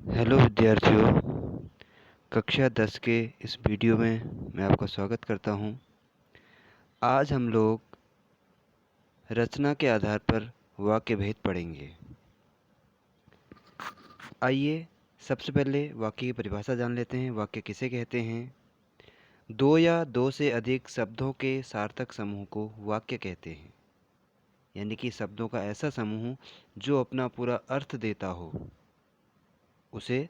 Hello विद्यार्थियों, कक्षा 10 के इस वीडियो में मैं आपका स्वागत करता हूं। आज हम लोग रचना के आधार पर वाक्य भेद पढ़ेंगे। आइए सबसे पहले वाक्य की परिभाषा जान लेते हैं। वाक्य किसे कहते हैं? दो या दो से अधिक शब्दों के सार्थक समूह को वाक्य कहते हैं। यानी कि शब्दों का ऐसा समूह जो अपना पूरा अर्थ देता हो, उसे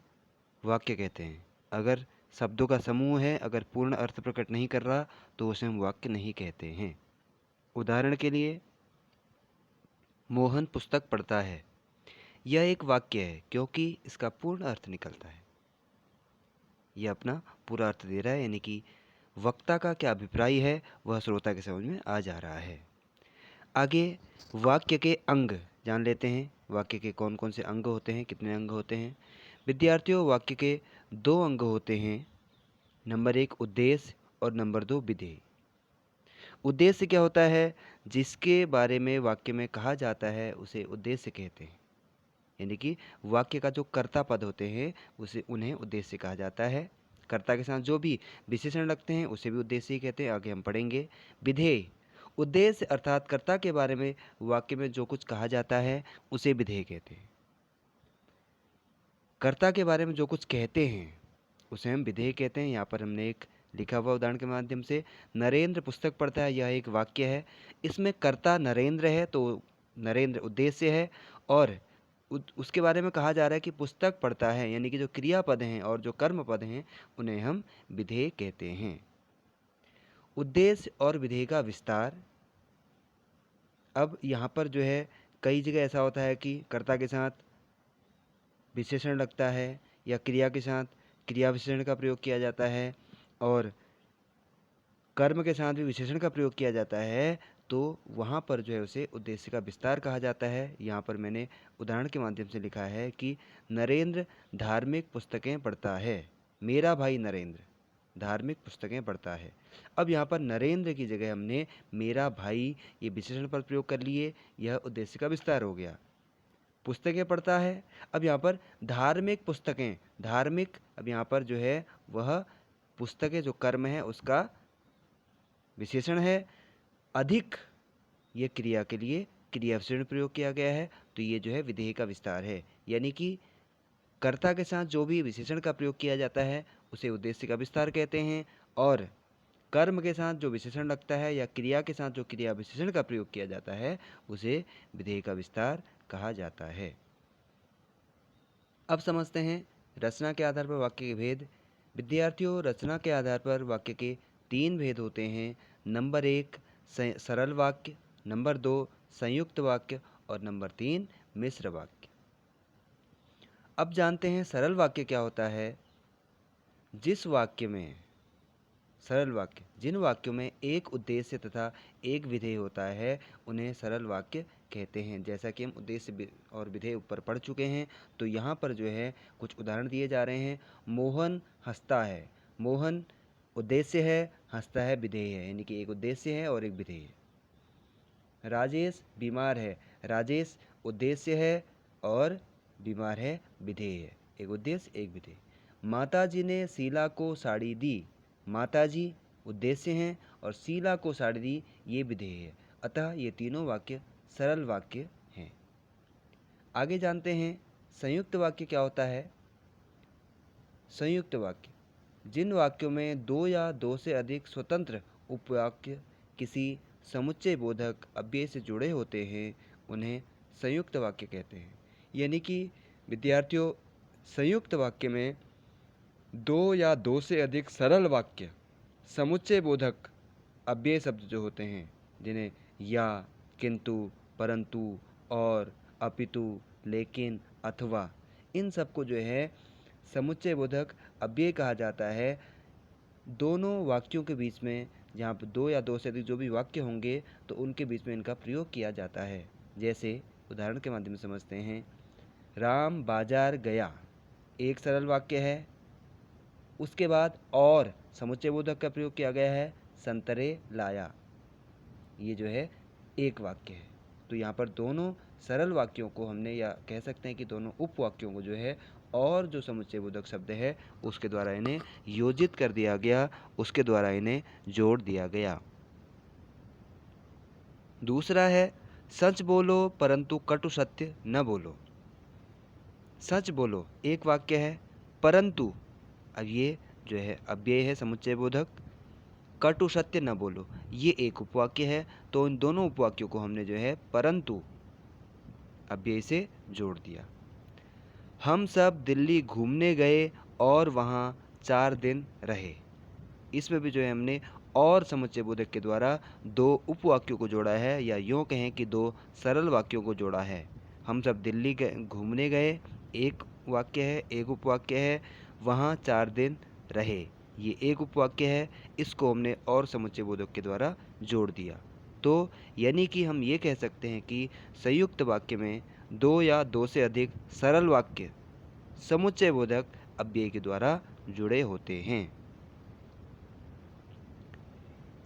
वाक्य कहते हैं। अगर शब्दों का समूह है, अगर पूर्ण अर्थ प्रकट नहीं कर रहा, तो उसे हम वाक्य नहीं कहते हैं। उदाहरण के लिए, मोहन पुस्तक पढ़ता है। यह एक वाक्य है क्योंकि इसका पूर्ण अर्थ निकलता है। यह अपना पूरा अर्थ दे रहा है, यानी कि वक्ता का क्या अभिप्राय है वह श्रोता के समझ में आ जा रहा है। आगे वाक्य के अंग जान लेते हैं। वाक्य के कौन कौन से अंग होते हैं, कितने अंग होते हैं? विद्यार्थियों, वाक्य के दो अंग होते हैं। नंबर 1 उद्देश्य और नंबर 2 विधेय। उद्देश्य क्या होता है? जिसके बारे में वाक्य में कहा जाता है उसे उद्देश्य कहते हैं। यानी कि वाक्य का जो कर्ता पद होते हैं उन्हें उद्देश्य कहा जाता है। कर्ता के साथ जो भी विशेषण लगते हैं उसे भी उद्देश्य ही कहते हैं। आगे हम पढ़ेंगे। विधेय, उद्देश्य अर्थात कर्ता के बारे में वाक्य में जो कुछ कहा जाता है उसे विधेय कहते हैं। कर्ता के बारे में जो कुछ कहते हैं उसे हम विधेय कहते हैं। यहाँ पर हमने एक लिखा हुआ उदाहरण के माध्यम से, नरेंद्र पुस्तक पढ़ता है, यह एक वाक्य है। इसमें कर्ता नरेंद्र है तो नरेंद्र उद्देश्य है, और उसके बारे में कहा जा रहा है कि पुस्तक पढ़ता है, यानी कि जो क्रियापद हैं और जो कर्म पद हैं उन्हें हम विधेय कहते हैं। उद्देश्य और विधेय का विस्तार। अब यहाँ पर जो है कई जगह ऐसा होता है कि कर्ता के साथ विशेषण लगता है या क्रिया के साथ क्रिया विशेषण का प्रयोग किया जाता है, और कर्म के साथ भी विशेषण का प्रयोग किया जाता है, तो वहाँ पर जो है उसे उद्देश्य का विस्तार कहा जाता है। यहाँ पर मैंने उदाहरण के माध्यम से लिखा है कि नरेंद्र धार्मिक पुस्तकें पढ़ता है। मेरा भाई नरेंद्र धार्मिक पुस्तकें पढ़ता है। अब यहाँ पर नरेंद्र की जगह हमने मेरा भाई ये विशेषण पर प्रयोग कर लिए, यह उद्देश्य का विस्तार हो गया। पुस्तकें पढ़ता है। अब यहाँ पर धार्मिक पुस्तकें, धार्मिक, अब यहाँ पर जो है वह पुस्तकें जो कर्म है उसका विशेषण है। अधिक, ये क्रिया के लिए क्रिया विशेषण प्रयोग किया गया है, तो ये जो है विधेय का विस्तार है। यानी कि कर्ता के साथ जो भी विशेषण का प्रयोग किया जाता है उसे उद्देश्य का विस्तार कहते हैं, और कर्म के साथ जो विशेषण लगता है या क्रिया के साथ जो क्रिया विशेषण का प्रयोग किया जाता है उसे विधेय का विस्तार कहा जाता है। अब समझते हैं रचना के आधार पर वाक्य के भेद। विद्यार्थियों, रचना के आधार पर वाक्य के 3 भेद होते हैं। नंबर 1 सरल वाक्य, नंबर 2 संयुक्त वाक्य, और नंबर 3 मिश्र वाक्य। अब जानते हैं सरल वाक्य क्या होता है। जिस वाक्य में, सरल वाक्य, जिन वाक्यों में एक उद्देश्य तथा एक विधेय होता है उन्हें सरल वाक्य कहते हैं। जैसा कि हम उद्देश्य और विधेय ऊपर पढ़ चुके हैं, तो यहाँ पर जो है कुछ उदाहरण दिए जा रहे हैं। मोहन हंसता है। मोहन उद्देश्य है, हंसता है विधेय है, यानी कि एक उद्देश्य है और एक विधेय है। राजेश बीमार है। राजेश उद्देश्य है और बीमार है विधेय है, एक उद्देश्य एक विधेय। माताजी ने शीला को साड़ी दी। माताजी उद्देश्य हैं और शीला को साड़ी दी ये विधेय है। अतः ये तीनों वाक्य सरल वाक्य हैं। आगे जानते हैं संयुक्त वाक्य क्या होता है। संयुक्त वाक्य, जिन वाक्यों में दो या दो से अधिक स्वतंत्र उपवाक्य किसी समुच्चय बोधक अव्यय से जुड़े होते हैं उन्हें संयुक्त वाक्य कहते हैं। यानी कि विद्यार्थियों, संयुक्त वाक्य में दो या दो से अधिक सरल वाक्य समुच्चय बोधक अव्यय शब्द जो होते हैं, जिन्हें या, किंतु, परंतु, और, अपितु, लेकिन, अथवा, इन सबको जो है समुच्चय बोधक अव्यय कहा जाता है। दोनों वाक्यों के बीच में, जहाँ पर दो या दो से अधिक जो भी वाक्य होंगे तो उनके बीच में इनका प्रयोग किया जाता है। जैसे उदाहरण के माध्यम से समझते हैं। राम बाजार गया एक सरल वाक्य है। उसके बाद और समुच्चय बोधक का प्रयोग किया गया है, संतरे लाया, ये जो है एक वाक्य है। तो यहाँ पर दोनों सरल वाक्यों को हमने, या कह सकते हैं कि दोनों उपवाक्यों को जो है और जो समुच्चय बोधक शब्द है उसके द्वारा इन्हें योजित कर दिया गया, उसके द्वारा इन्हें जोड़ दिया गया। दूसरा है सच बोलो परंतु कटु सत्य न बोलो। सच बोलो एक वाक्य है, परंतु अब ये जो है अव्यय है समुच्चय बोधक। कटु सत्य न बोलो ये एक उपवाक्य है, तो इन दोनों उपवाक्यों को हमने जो है परंतु अव्यय से जोड़ दिया। हम सब दिल्ली घूमने गए और वहाँ 4 दिन रहे। इसमें भी जो है हमने और समुच्चय बोधक के द्वारा दो उपवाक्यों को जोड़ा है, या यूँ कहें कि दो सरल वाक्यों को जोड़ा है। हम सब दिल्ली घूमने गए एक वाक्य है, एक उपवाक्य है। वहाँ 4 दिन रहे ये एक उपवाक्य है, इसको हमने और समुच्चय बोधक के द्वारा जोड़ दिया। तो यानी कि हम ये कह सकते हैं कि संयुक्त वाक्य में दो या दो से अधिक सरल वाक्य समुच्चय बोधक अव्यय के द्वारा जुड़े होते हैं।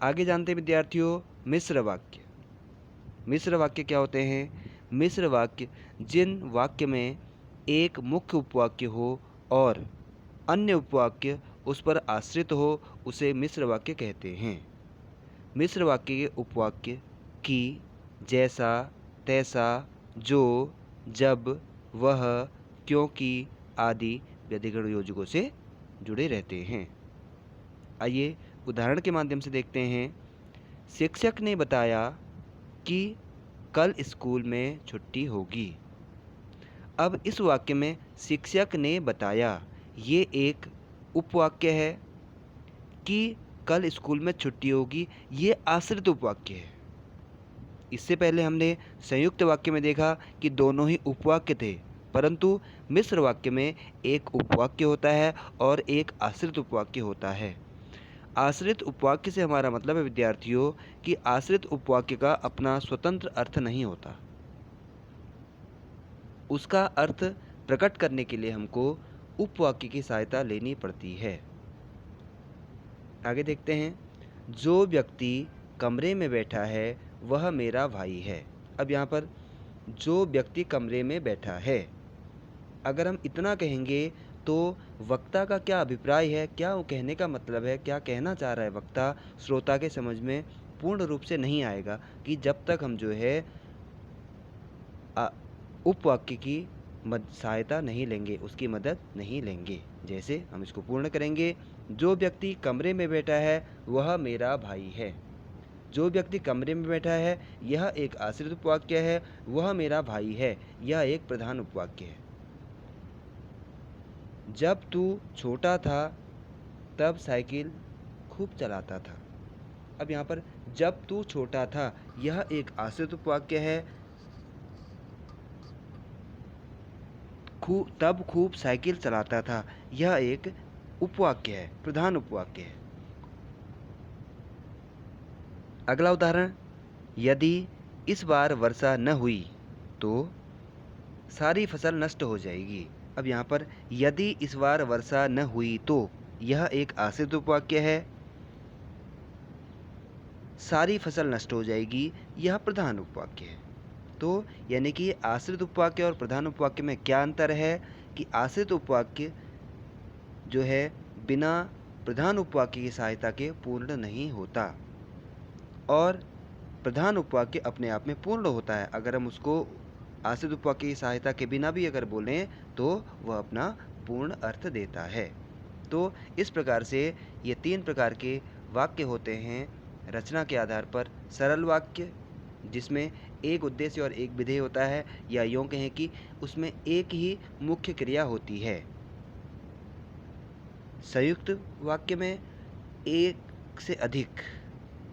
आगे जानते हैं विद्यार्थियों मिश्र वाक्य। मिश्र वाक्य क्या होते हैं? मिश्र वाक्य जिन वाक्य में एक मुख्य उपवाक्य हो और अन्य उपवाक्य उस पर आश्रित हो उसे मिश्र वाक्य कहते हैं। मिश्र वाक्य के उपवाक्य की, जैसा, तैसा, जो, जब, वह, क्योंकि आदि व्यधिकरण योजकों से जुड़े रहते हैं। आइए उदाहरण के माध्यम से देखते हैं। शिक्षक ने बताया कि कल स्कूल में छुट्टी होगी। अब इस वाक्य में शिक्षक ने बताया ये एक उपवाक्य है, कि कल स्कूल में छुट्टी होगी ये आश्रित उपवाक्य है। इससे पहले हमने संयुक्त वाक्य में देखा कि दोनों ही उपवाक्य थे, परंतु मिश्र वाक्य में एक उपवाक्य होता है और एक आश्रित उपवाक्य होता है। आश्रित उपवाक्य से हमारा मतलब है विद्यार्थियों कि आश्रित उपवाक्य का अपना स्वतंत्र अर्थ नहीं होता। उसका अर्थ प्रकट करने के लिए हमको उपवाक्य की सहायता लेनी पड़ती है। आगे देखते हैं। जो व्यक्ति कमरे में बैठा है वह मेरा भाई है। अब यहाँ पर जो व्यक्ति कमरे में बैठा है, अगर हम इतना कहेंगे तो वक्ता का क्या अभिप्राय है, क्या वो कहने का मतलब है, क्या कहना चाह रहा है वक्ता, श्रोता के समझ में पूर्ण रूप से नहीं आएगा कि जब तक हम जो है उपवाक्य की सहायता नहीं लेंगे, उसकी मदद नहीं लेंगे। जैसे हम इसको पूर्ण करेंगे। जो व्यक्ति कमरे में बैठा है वह मेरा भाई है। जो व्यक्ति कमरे में बैठा है यह एक आश्रित उपवाक्य है, वह मेरा भाई है यह एक प्रधान उपवाक्य है। जब तू छोटा था तब साइकिल खूब चलाता था। अब यहाँ पर जब तू छोटा था यह एक आश्रित उपवाक्य है, तब खूब साइकिल चलाता था यह एक उपवाक्य है, प्रधान उपवाक्य है। अगला उदाहरण, यदि इस बार वर्षा न हुई तो सारी फसल नष्ट हो जाएगी। अब यहाँ पर यदि इस बार वर्षा न हुई तो यह एक आश्रित उपवाक्य है, सारी फसल नष्ट हो जाएगी यह प्रधान उपवाक्य है। तो यानी कि आश्रित उपवाक्य और प्रधान उपवाक्य में क्या अंतर है कि आश्रित उपवाक्य जो है बिना प्रधान उपवाक्य की सहायता के पूर्ण नहीं होता और प्रधान उपवाक्य अपने आप में पूर्ण होता है। अगर हम उसको आश्रित उपवाक्य की सहायता के बिना भी अगर बोलें तो वह अपना पूर्ण अर्थ देता है। तो इस प्रकार से ये 3 प्रकार के वाक्य होते हैं रचना के आधार पर। सरल वाक्य जिसमें एक उद्देश्य और एक विधेय होता है, या यूँ कहें कि उसमें एक ही मुख्य क्रिया होती है। संयुक्त वाक्य में एक से अधिक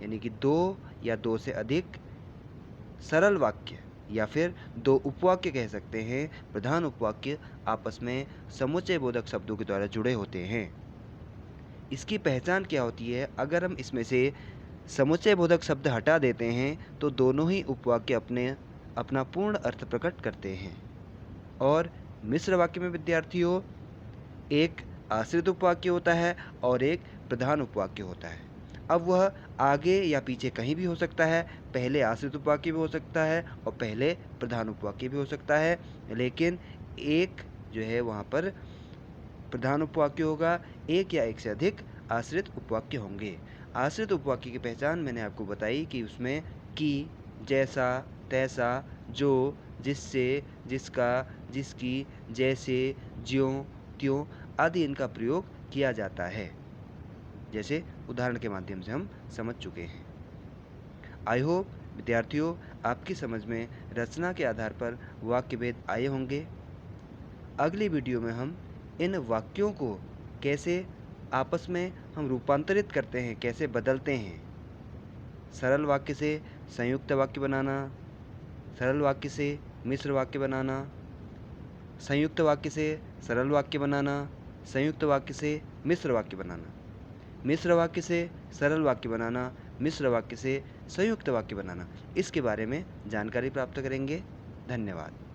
यानी कि 2 या 2 से अधिक सरल वाक्य या फिर 2 उपवाक्य कह सकते हैं, प्रधान उपवाक्य आपस में समुच्चय बोधक शब्दों के द्वारा जुड़े होते हैं। इसकी पहचान क्या होती है? अगर हम इसमें से समुच्चय बोधक शब्द हटा देते हैं तो दोनों ही उपवाक्य अपना पूर्ण अर्थ प्रकट करते हैं। और मिश्र वाक्य में विद्यार्थियों एक आश्रित उपवाक्य होता है और एक प्रधान उपवाक्य होता है। अब वह आगे या पीछे कहीं भी हो सकता है, पहले आश्रित उपवाक्य भी हो सकता है और पहले प्रधान उपवाक्य भी हो सकता है, लेकिन एक जो है वहाँ पर प्रधान उपवाक्य होगा, एक या एक से अधिक आश्रित उपवाक्य होंगे। आश्रित उपवाक्य की पहचान मैंने आपको बताई कि उसमें कि, जैसा, तैसा, जो, जिससे, जिसका, जिसकी, जैसे, ज्यों, त्यों आदि इनका प्रयोग किया जाता है, जैसे उदाहरण के माध्यम से हम समझ चुके हैं। आई होप विद्यार्थियों आपकी समझ में रचना के आधार पर वाक्य भेद आए होंगे। अगली वीडियो में हम इन वाक्यों को कैसे आपस में हम रूपांतरित करते हैं, कैसे बदलते हैं। सरल वाक्य से संयुक्त वाक्य बनाना, सरल वाक्य से मिश्र वाक्य बनाना, संयुक्त वाक्य से सरल वाक्य बनाना, संयुक्त वाक्य से मिश्र वाक्य बनाना, मिश्र वाक्य से सरल वाक्य बनाना, मिश्र वाक्य से संयुक्त वाक्य बनाना, इसके बारे में जानकारी प्राप्त करेंगे। धन्यवाद।